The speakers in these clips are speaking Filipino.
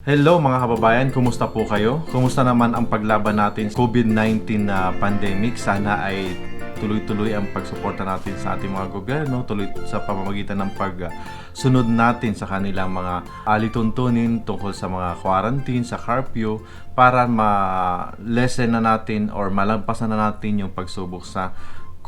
Hello mga kababayan, kumusta po kayo? Kumusta naman ang paglaban natin sa COVID-19 na pandemic? Sana ay tuloy-tuloy ang pagsuporta natin sa ating mga gobyerno, tuloy sa pamamagitan ng pagsunod natin sa kanilang mga alituntunin tungkol sa mga quarantine, sa curfew, para ma-lessen na natin or malampasan na natin yung pagsubok sa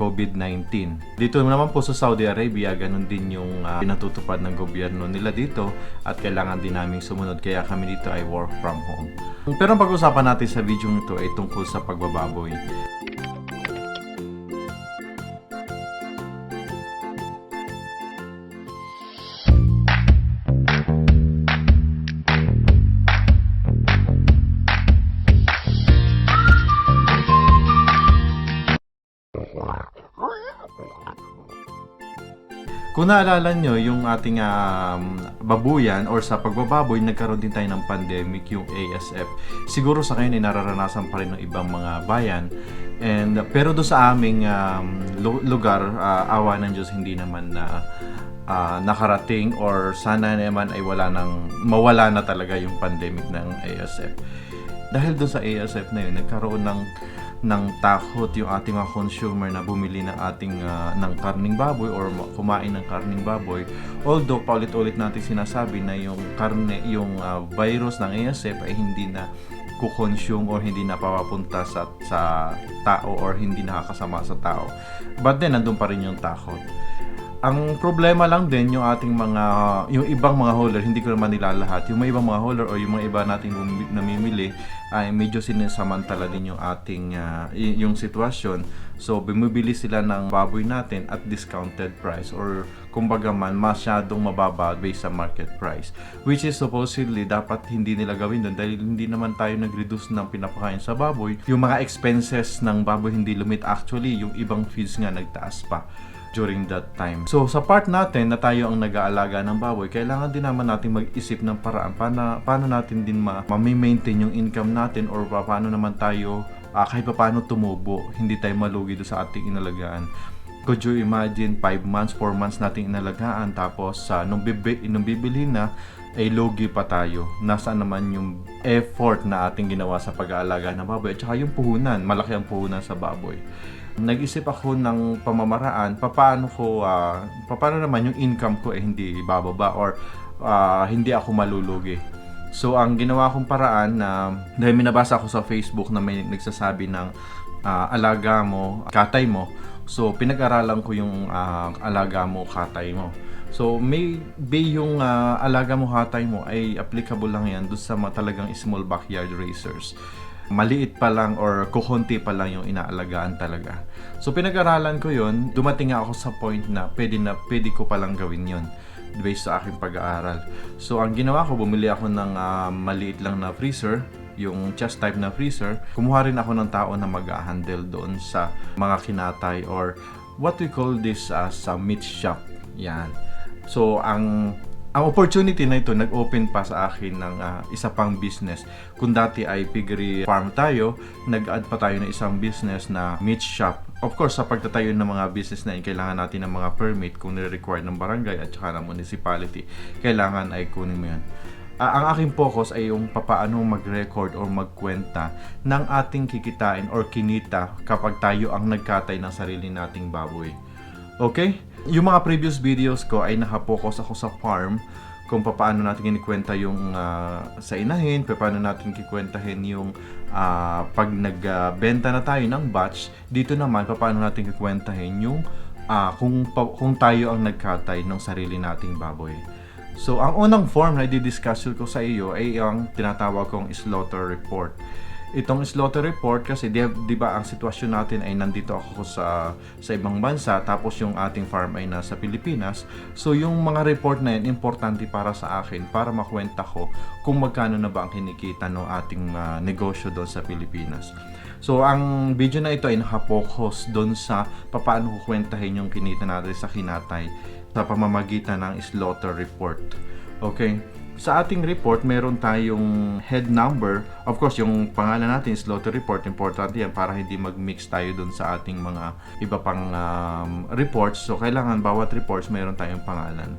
COVID-19. Dito naman po sa Saudi Arabia, ganun din yung pinatutupad ng gobyerno nila dito at kailangan din namin sumunod, kaya kami dito ay work from home. Pero ang pag-usapan natin sa video nito ay tungkol sa pagbababoy. Kung naalala nyo, yung ating babuyan or sa pagbababoy, nagkaroon din tayo ng pandemic, yung ASF. Siguro sa kayo ay nararanasan pa rin ng ibang mga bayan. Pero doon sa aming lugar, awa ng Diyos, hindi naman na nakarating or sana naman ay mawala na talaga yung pandemic ng ASF. Dahil doon sa ASF na yun, nagkaroon ng takot yung ating mga consumer na bumili ng ating ng karning baboy or kumain ng karning baboy. Although paulit-ulit natin sinasabi na yung virus ng ASF ay hindi na kukonsume or hindi na papapunta sa tao or hindi nakakasama sa tao. But then nandun pa rin yung takot. Ang problema lang din yung yung ibang mga hauler, hindi ko naman nila lahat. Yung mga ibang mga hauler o yung mga iba nating namimili ay medyo sinasamantala din yung ating yung sitwasyon. So bumibili sila ng baboy natin at discounted price or kumbaga man masyadong mababa based sa market price, which is supposedly dapat hindi nila gawin doon dahil hindi naman tayo nag-reduce ng pinapakain sa baboy. Yung mga expenses ng baboy hindi lumit, actually yung ibang feeds nga nagtaas pa during that time. So sa part natin na tayo ang nag-aalaga ng baboy, kailangan din naman natin mag-isip ng paraan paano natin din ma-maintain yung income natin or paano naman tayo kahit paano tumubo, hindi tayo malugi do sa ating inalagaan. Could you imagine 5 months, 4 months nating inalagaan tapos nung bibili na ay lugi pa tayo. Nasaan naman yung effort na ating ginawa sa pag-aalaga ng baboy at saka yung puhunan, malaki ang puhunan sa baboy. Nag-isip ako ng pamamaraan paano naman yung income ko hindi bababa or hindi ako malulugi. So ang ginawa kong paraan dahil minabasa ako sa Facebook na may nagsasabi ng alaga mo, katay mo. So pinag-aralan ko yung alaga mo, katay mo. So maybe yung alaga mo, katay mo ay applicable lang yan doon sa talagang small backyard raisers. Maliit pa lang or kukunti pa lang yung inaalagaan talaga. So pinag-aralan ko yon, dumating ako sa point na pwede ko palang gawin yon based sa aking pag-aaral. So ang ginawa ko, bumili ako ng maliit lang na freezer, yung chest type na freezer. Kumuha rin ako ng tao na mag-handle doon sa mga kinatay or what we call this as a meat shop. Yan. So ang opportunity na ito nag-open pa sa akin ng isa pang business. Kung dati ay piggery farm tayo, nag-add pa tayo ng isang business na meat shop. Of course, sa pagtatayo ng mga business na yun, kailangan natin ng mga permit kung nire-require ng barangay at saka ng municipality. Kailangan ay kunin mo yan. Ang aking focus ay yung papaano mag-record or magkwenta ng ating kikitain or kinita kapag tayo ang nagkatay ng sarili nating baboy. Okay? Yung mga previous videos ko ay nakapokus ako sa farm kung paano natin kinikwenta yung sa inahin, paano natin kikwentahin yung pag nagbenta na tayo ng batch. Dito naman, paano natin kikwentahin yung kung tayo ang nagkatay ng sarili nating baboy. So, ang unang form na i-discuss ko sa iyo ay ang tinatawag kong slaughter report. Itong slaughter report kasi di ba ang sitwasyon natin ay nandito ako sa ibang bansa tapos yung ating farm ay nasa Pilipinas. So yung mga report na yan importante para sa akin para makwenta ko kung magkano na ba ang kinikita ng ating negosyo doon sa Pilipinas. So ang video na ito ay nakapokus doon sa paano kukwentahin yung kinita natin sa kinatay sa pamamagitan ng slaughter report. Okay? Sa ating report, meron tayong head number. Of course, yung pangalan natin, slaughter report, importante yan para hindi mag-mix tayo dun sa ating mga iba pang reports. So, kailangan bawat reports meron tayong pangalan.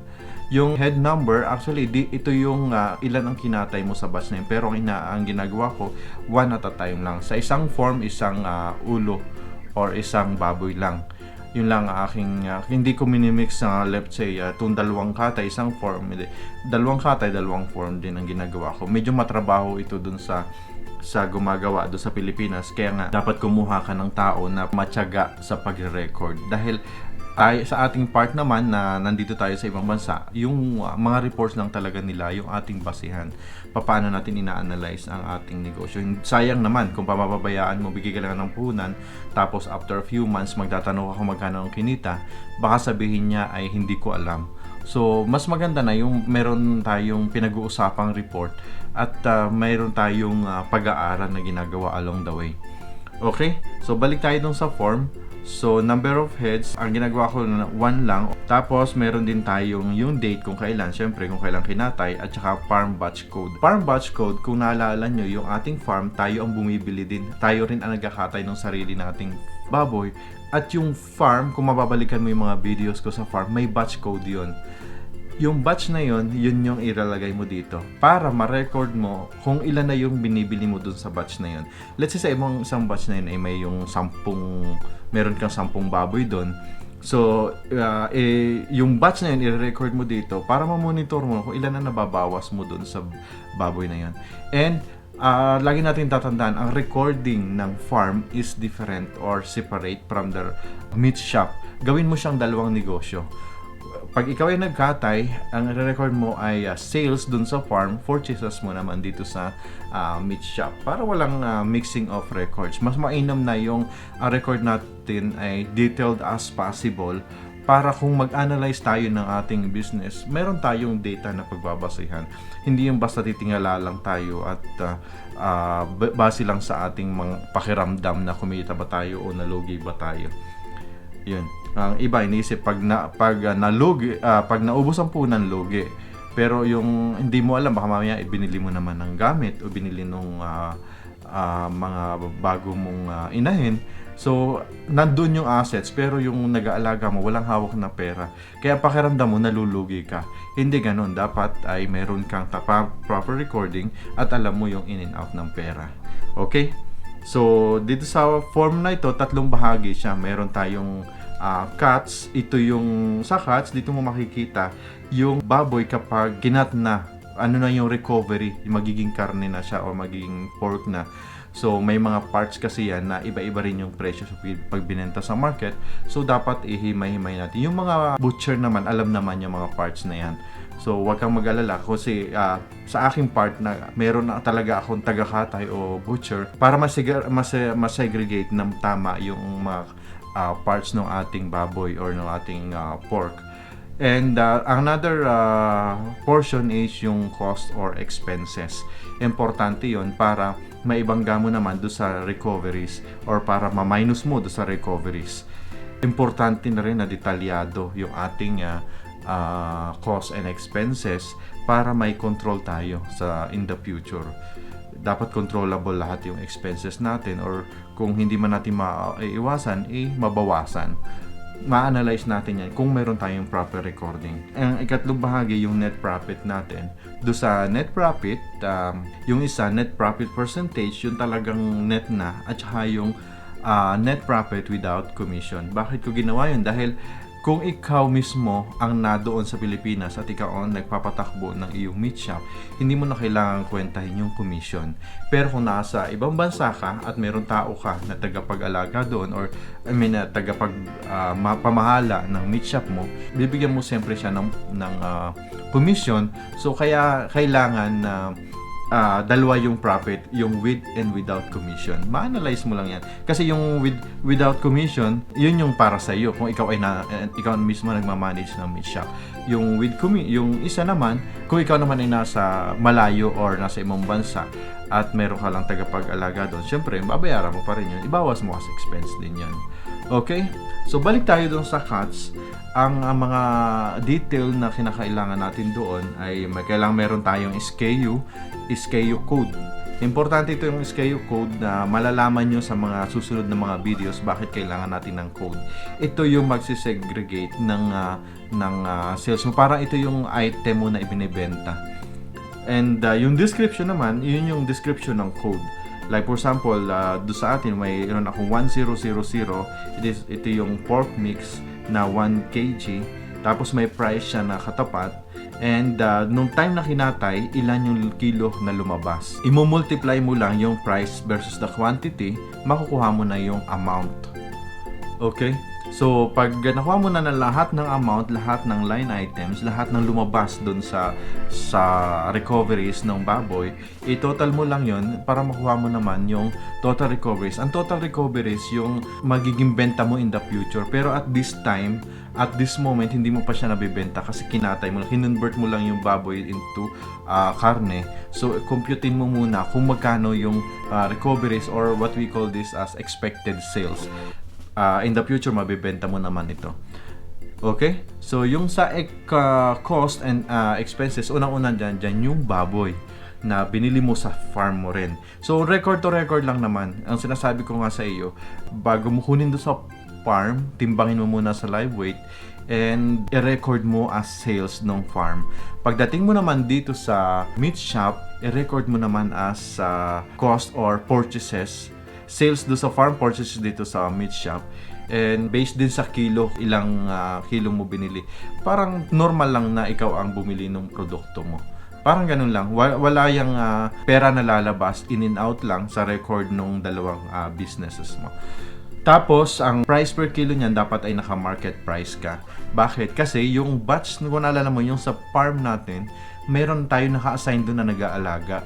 Yung head number, actually, ito yung ilan ang kinatay mo sa batch na yun. Pero ang ginagawa ko, one at a time lang. Sa isang form, isang ulo or isang baboy lang. Yun lang aking, hindi ko minimix na let's say, itong dalawang katay, isang form, hindi. Dalawang katay, dalawang form din ang ginagawa ko. Medyo matrabaho ito dun sa gumagawa do sa Pilipinas, kaya nga dapat kumuha ka ng tao na matyaga sa pagre-record dahil sa ating part naman na nandito tayo sa ibang bansa, yung mga reports lang talaga nila yung ating basihan paano natin ina-analyze ang ating negosyo. Sayang naman kung papabayaan mo, bigay ka lang ng puhunan tapos after a few months magtatanong ako magkano ang kinita, baka sabihin niya ay hindi ko alam. So, mas maganda na yung meron tayong pinag-uusapang report at mayroon tayong pag-aaral na ginagawa along the way. Okay? So, balik tayo dun sa form. So, number of heads, ang ginagawa ko na 1 lang. Tapos, meron din tayong yung date kung kailan, syempre kung kailan kinatay, at saka farm batch code. Farm batch code, kung naalala nyo, yung ating farm, tayo ang bumibili din. Tayo rin ang nagkakatay ng sarili nating baboy. At yung farm, kung mababalikan mo yung mga videos ko sa farm, may batch code yun. Yung batch na yun yung ilalagay mo dito para ma-record mo kung ilan na yung binibili mo dun sa batch na yun. Let's say sa isang batch na yun ay may yung meron kang 10 baboy dun. So, yung batch na yun, i-record mo dito para ma-monitor mo kung ilan na nababawas mo dun sa baboy na yun. And, lagi natin tatandaan, ang recording ng farm is different or separate from the meat shop. Gawin mo siyang dalawang negosyo. Pag ikaw ay nagkatay, ang i-record mo ay sales dun sa farm, purchases mo naman dito sa meat shop para walang mixing of records. Mas mainam na yung record natin ay detailed as possible para kung mag-analyze tayo ng ating business, meron tayong data na pagbabasihan. Hindi yung basta titingala lang tayo at base lang sa ating mga pakiramdam na kumita ba tayo o nalugi ba tayo. Yun. Ang iba iniisip pag naubos ang punan, lugi. Pero yung hindi mo alam, baka mamaya ibinili mo naman ng gamit o binili nung mga bago mong inahin. So, nandun yung assets pero yung nag-aalaga mo walang hawak na pera. Kaya pakiramdam mo nalulugi ka. Hindi ganun. Dapat ay meron kang proper recording at alam mo yung in and out ng pera. Okay? So, dito sa form na ito, 3 bahagi siya. Meron tayong cuts. Ito yung sa cuts, dito mo makikita yung baboy kapag kinat na. Ano na yung recovery, yung magiging karne na siya o magiging pork na. So, may mga parts kasi yan na iba-iba rin yung presyo sa pag binenta sa market. So, dapat ihimay-himay natin. Yung mga butcher naman, alam naman yung mga parts na yan. So, wag kang mag-alala kasi sa aking part na meron na talaga akong tagakatay o butcher para mas-segregate ng tama yung mga parts ng ating baboy or ng ating pork. And another portion is yung cost or expenses. Importante yon para maibangga mo naman do sa recoveries or para ma-minus mo do sa recoveries. Importante na rin na detalyado yung ating cost and expenses para may control tayo in the future. Dapat controllable lahat yung expenses natin or kung hindi man natin maiiwasan, mabawasan. Ma-analyze natin yan kung meron tayong proper recording. Ang ikatlong bahagi, yung net profit natin. Do sa net profit, yung isa, net profit percentage, yung talagang net na, at saka yung net profit without commission. Bakit ko ginawa yun? Dahil kung ikaw mismo ang nadoon sa Pilipinas at ikaw ang nagpapatakbo ng iyong meat shop, hindi mo na kailangan kwentahin yung commission. Pero kung nasa ibang bansa ka at meron tao ka na tagapag-alaga doon or pamahala ng meat shop mo, bibigyan mo siyempre siya ng commission. So kaya kailangan dalawa yung profit, yung with and without commission. Ma-analyze mo lang yan. Kasi yung without commission, yun yung para sa iyo kung ikaw ikaw mismo nagma-manage ng meat shop. Yung yung isa naman, kung ikaw naman ay nasa malayo or nasa ibang bansa at meron ka lang tagapag-alaga doon, syempre babayaran mo pa rin yun. Ibawas mo as expense din yan. Okay? So balik tayo doon sa cuts. Ang mga detail na kinakailangan natin doon ay kailangan meron tayong SKU code. Importante ito yung SKU code na malalaman nyo sa mga susunod na mga videos bakit kailangan natin ng code. Ito yung magsisegregate ng sales mo. Parang ito yung item mo na ibinebenta. And yung description naman, yun yung description ng code. Like for example, doon sa atin mayroon akong 1000. Ito yung pork mix na 1 kg. Tapos may price siya na katapat. And nung time na kinatay, ilan yung kilo na lumabas. Imo-multiply mo lang yung price versus the quantity, makukuha mo na yung amount. Okay? So, pag nakuha mo na ng lahat ng amount, lahat ng line items, lahat ng lumabas dun sa recoveries ng baboy, i-total mo lang yon para makuha mo naman yung total recoveries. Ang total recoveries yung magiging benta mo in the future. Pero at this time, at this moment, hindi mo pa siya nabibenta kasi kinatay mo lang, kinonvert mo lang yung baboy into karne. So, computein mo muna kung magkano yung recoveries or what we call this as expected sales. In the future, mabibenta mo naman ito. Okay? So, yung sa cost and expenses, unang-una dyan yung baboy na binili mo sa farm mo rin. So, record to record lang naman. Ang sinasabi ko nga sa iyo, bago mo kunin doon sa farm, timbangin mo muna sa live weight and i-record mo as sales ng farm. Pagdating mo naman dito sa meat shop, i-record mo naman as cost or purchases. Sales do sa farm, purchases dito sa meat shop. And based din sa kilo, ilang kilo mo binili. Parang normal lang na ikaw ang bumili ng produkto mo. Parang ganun lang. Wala yung pera na lalabas, in and out lang sa record ng dalawang businesses mo. Tapos, ang price per kilo niyan dapat ay naka-market price ka. Bakit? Kasi yung batch, kung naalala mo, yung sa farm natin, meron tayo naka-assign doon na nag-aalaga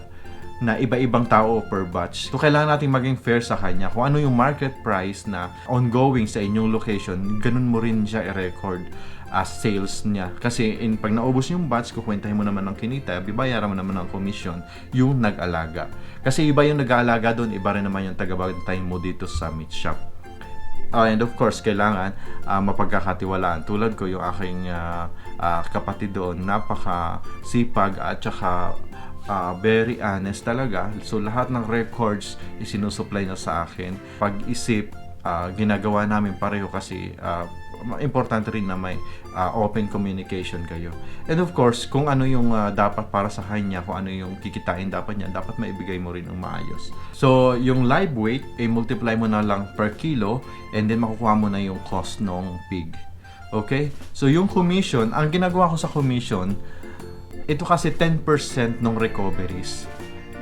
na iba-ibang tao per batch. So, kailangan natin maging fair sa kanya. Kung ano yung market price na ongoing sa inyong location, ganun mo rin siya i-record as sales niya. Kasi pag naubos yung batch, kukwentahin mo naman ng kinita, bibayaran mo naman ng commission yung nag-alaga. Kasi iba yung nag-aalaga doon, iba rin naman yung taga-bantay mo dito sa meat shop. And of course, kailangan mapagkakatiwalaan. Tulad ko, yung aking kapatid doon, napaka-sipag at saka very honest talaga. So, lahat ng records isinusupply na sa akin. Pag-isip, ginagawa namin pareho kasi importante rin na may open communication kayo. And of course, kung ano yung dapat para sa kanya, kung ano yung kikitain dapat niya, dapat maibigay mo rin ng maayos. So, yung live weight, multiply mo na lang per kilo and then makukuha mo na yung cost ng pig. Okay? So, yung commission, ang ginagawa ko sa commission, ito kasi 10% ng recoveries.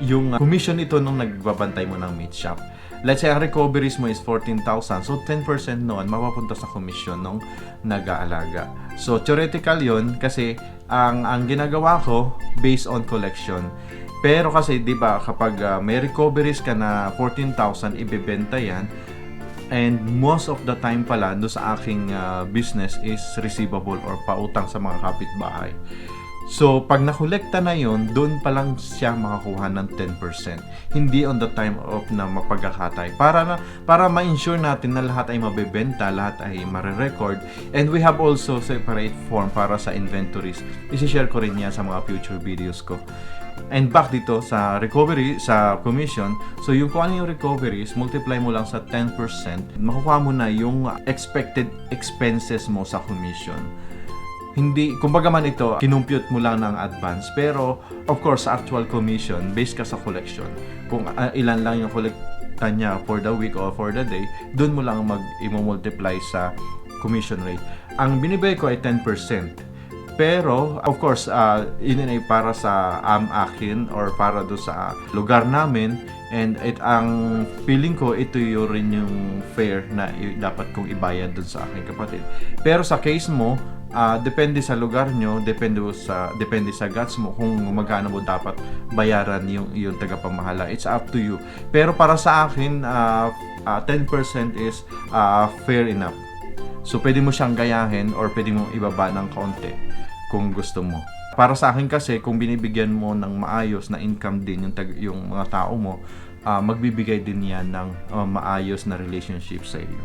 Yung commission ito nung nagbabantay mo ng meat shop. Let's say ang recoveries mo is 14,000. So 10% noon mapapunta sa commission nung nag-aalaga. So theoretical 'yon kasi ang ginagawa ko based on collection. Pero kasi 'di ba kapag may recoveries ka na 14,000 ibebenta 'yan. And most of the time pala do sa aking business is receivable or pautang sa mga kapitbahay. So, pag nakolekta na yon, doon pa lang siya makakuha ng 10%. Hindi on the time of na mapagkakatay. Para ma-ensure natin na lahat ay mabebenta, lahat ay mare-record. And we have also separate form para sa inventories. Isi-share ko rin yan sa mga future videos ko. And back dito sa recovery, sa commission. So, yung kung ano yung recoveries, multiply mo lang sa 10%. Makukuha mo na yung expected expenses mo sa commission. Hindi, kumbaga man ito, kinumpute mo lang ng advance. Pero, of course, sa actual commission, based ka sa collection. Kung ilan lang yung kolekta niya for the week or for the day, dun mo lang mag-multiply sa commission rate. Ang binibigay ko ay 10%. Pero, of course, yun ay para sa akin or para do sa lugar namin. And ang feeling ko, ito yun rin yung fair na dapat kong ibayad dun sa aking kapatid. Pero sa case mo, depende sa lugar nyo, depende sa guts mo kung magkano mo dapat bayaran yung tagapamahala. It's up to you. Pero para sa akin, 10% is fair enough. So pwede mo siyang gayahin or pwede mo ibaba ng kaunti kung gusto mo. Para sa akin kasi, kung binibigyan mo ng maayos na income din yung mga tao mo, magbibigay din yan ng maayos na relationship sa iyo.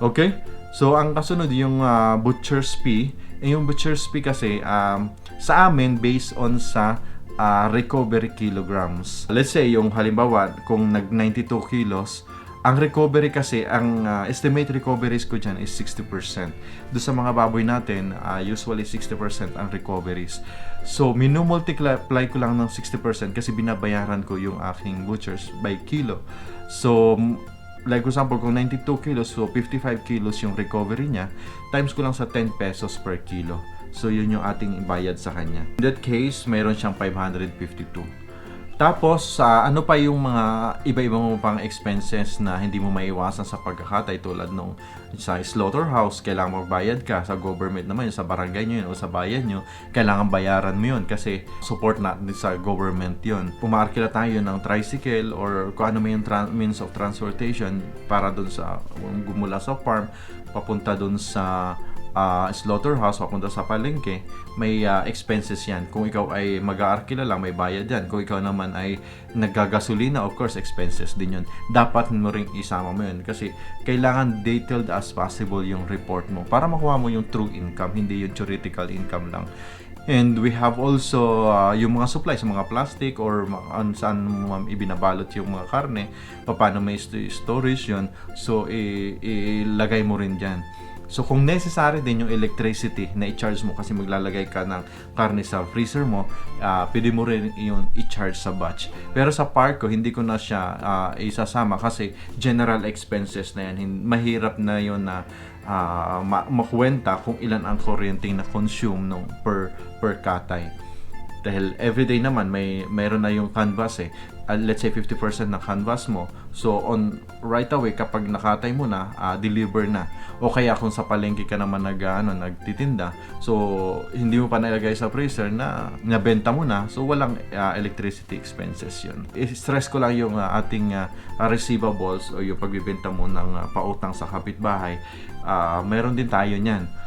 Okay? So, ang kasunod yung butcher's fee. Yung butcher's fee kasi, sa amin, based on sa recovery kilograms. Let's say, yung halimbawa, kung nag 92 kilos, ang recovery kasi, ang estimate recoveries ko dyan is 60%. Doon sa mga baboy natin, usually 60% ang recoveries. So, minumultiply ko lang ng 60% kasi binabayaran ko yung aking butchers by kilo. So, like for example, kung 92 kilos, so 55 kilos yung recovery niya, times ko lang sa 10 pesos per kilo. So, yun yung ating bayad sa kanya. In that case, mayroon siyang 552. Tapos, ano pa yung mga iba-ibang pang expenses na hindi mo maiwasan sa pagkakatay tulad nung sa slaughterhouse, kailangan magbayad ka. Sa government naman, sa barangay nyo yun o sa bayan nyo, kailangan bayaran mo yun kasi support natin sa government yun. Pumaarkila tayo ng tricycle or kung ano may yung means of transportation para dun sa gumula sa farm, papunta dun sa slaughterhouse, papunta sa palengke, may expenses yan. Kung ikaw ay mag-aarkila lang, may bayad yan. Kung ikaw naman ay naggagasolina, of course, expenses din yun. Dapat mo ring isama mo yun kasi kailangan detailed as possible yung report mo para makuha mo yung true income, hindi yung theoretical income lang. And we have also yung mga supplies, mga plastic or saan mo ibinabalot yung mga karne, paano may storage yun. So, ilagay mo rin dyan. So, kung necessary din yung electricity na i-charge mo kasi maglalagay ka ng karne sa freezer mo, pwede mo rin yun i-charge sa batch. Pero sa part ko, hindi ko na siya isasama kasi general expenses na yan. Mahirap na yun na makuwenta kung ilan ang kuryente na consume no, per katay. Dahil everyday naman mayroon na yung canvas let's say 50% ng canvas mo. So right away kapag nakatay mo na, deliver na. O kaya kung sa palengke ka naman nagtitinda, so hindi mo pa nilagay sa freezer na nabenta mo na, so walang electricity expenses yun. I-stress ko lang yung ating receivables o yung pagbibenta mo ng pautang sa kapitbahay. Meron din tayo niyan.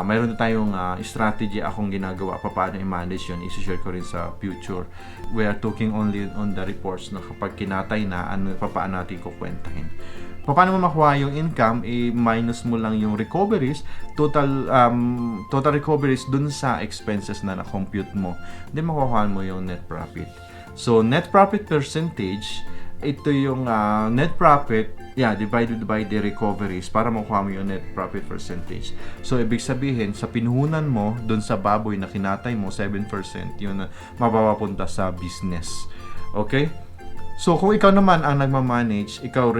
Mayroon din tayong strategy akong ginagawa paano i-manage yun, i-share ko rin sa future. We are talking only on the reports na kapag kinatay na, paano natin kukwentahin. Paano mo makuha yung income, i-minus mo lang yung recoveries, total recoveries dun sa expenses na na-compute mo, then makukuha mo yung net profit. So, net profit percentage, ito yung net profit divided by the recoveries para makuha mo yung net profit percentage. So, ibig sabihin, sa pinuhunan mo, dun sa baboy na kinatay mo, 7% yun na mapapapunta sa business. Okay? So, kung ikaw naman ang nagmamanage, ikaw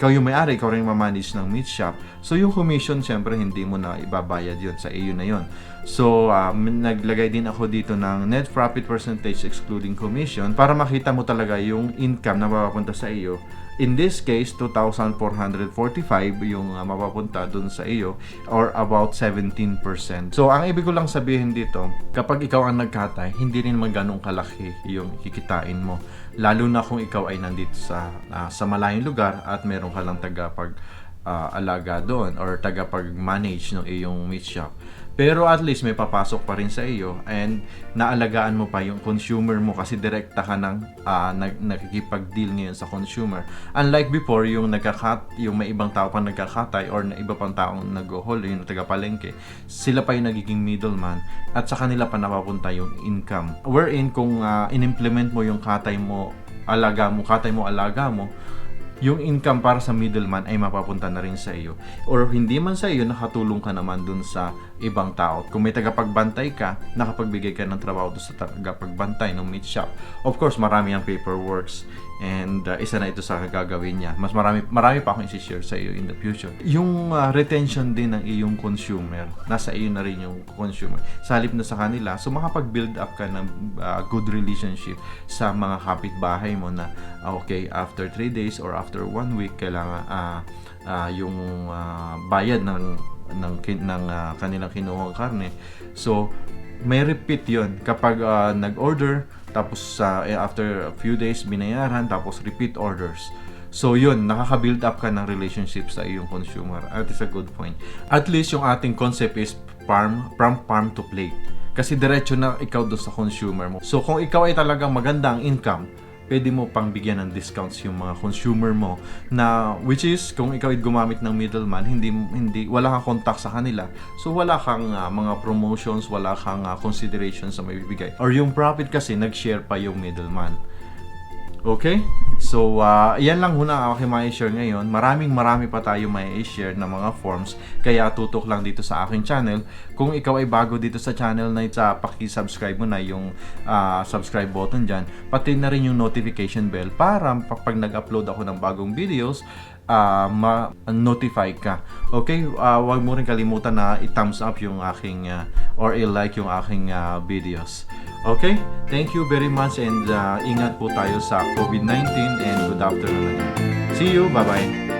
yung may-ari, ikaw rin mamanage ng meat shop. So, yung commission, syempre, hindi mo na ibabayad yun sa iyo na yun. So, naglagay din ako dito ng net profit percentage excluding commission para makita mo talaga yung income na mapapunta sa iyo. In this case, 2,445 yung mapapunta dun sa iyo or about 17%. So, ang ibig ko lang sabihin dito, kapag ikaw ang nagkatay, hindi rin naman ganun kalaki yung kikitain mo. Lalo na kung ikaw ay nandito sa malayong lugar at meron ka lang alaga doon or tagapag-manage ng iyong meat shop. Pero at least may papasok pa rin sa iyo and naalagaan mo pa yung consumer mo kasi direkta ka ng nakikipag-deal ngayon sa consumer. Unlike before, yung may ibang tao pang nagkakatay or na iba pang taong nag-haul, yung tagapalengke, sila pa yung nagiging middleman at sa kanila pa napapunta yung income. Wherein kung in-implement mo yung katay mo, alaga mo, yung income para sa middleman ay mapapunta na rin sa iyo. Or hindi man sa iyo, nakatulong ka naman dun sa ibang tao. Kung may tagapagbantay ka, nakapagbigay ka ng trabaho dun sa tagapagbantay ng meat shop. Of course, marami ang paperworks and isa na ito sa gagawin niya. Mas marami pa akong isi-share sa iyo in the future. Yung retention din ng iyong consumer, nasa iyo na rin yung consumer. Sa halip na sa kanila, so makapag-build up ka ng good relationship sa mga kapitbahay mo na okay, after 3 days or after 1 week, kailangan yung bayad ng kanilang kinuhang karne. So, may repeat yon kapag nag-order, tapos after a few days binayaran, tapos repeat orders. So yun, nakaka-build up ka ng relationship sa iyong consumer. At it's a good point. At least yung ating concept is from farm to plate. Kasi diretso na ikaw doon sa consumer mo. So kung ikaw ay talagang magandang income, pwede mo pang bigyan ng discounts yung mga consumer mo na which is kung ikaw ay gumamit ng middleman, hindi wala kang contact sa kanila. So wala kang mga promotions, wala kang consideration sa may bibigay. Or yung profit kasi nag-share pa yung middleman. Okay? So, yan lang muna ang aking ma-share ngayon. Marami pa tayo ma-share na mga forms. Kaya tutok lang dito sa aking channel. Kung ikaw ay bago dito sa channel na ito, paki-subscribe mo na yung subscribe button dyan. Pati na rin yung notification bell para pag nag-upload ako ng bagong videos, ma-notify ka. Okay? Huwag mo rin kalimutan na i-thumbs up yung aking or i-like yung aking videos. Okay? Thank you very much and ingat po tayo sa COVID-19 and good afternoon again. See you. Bye-bye.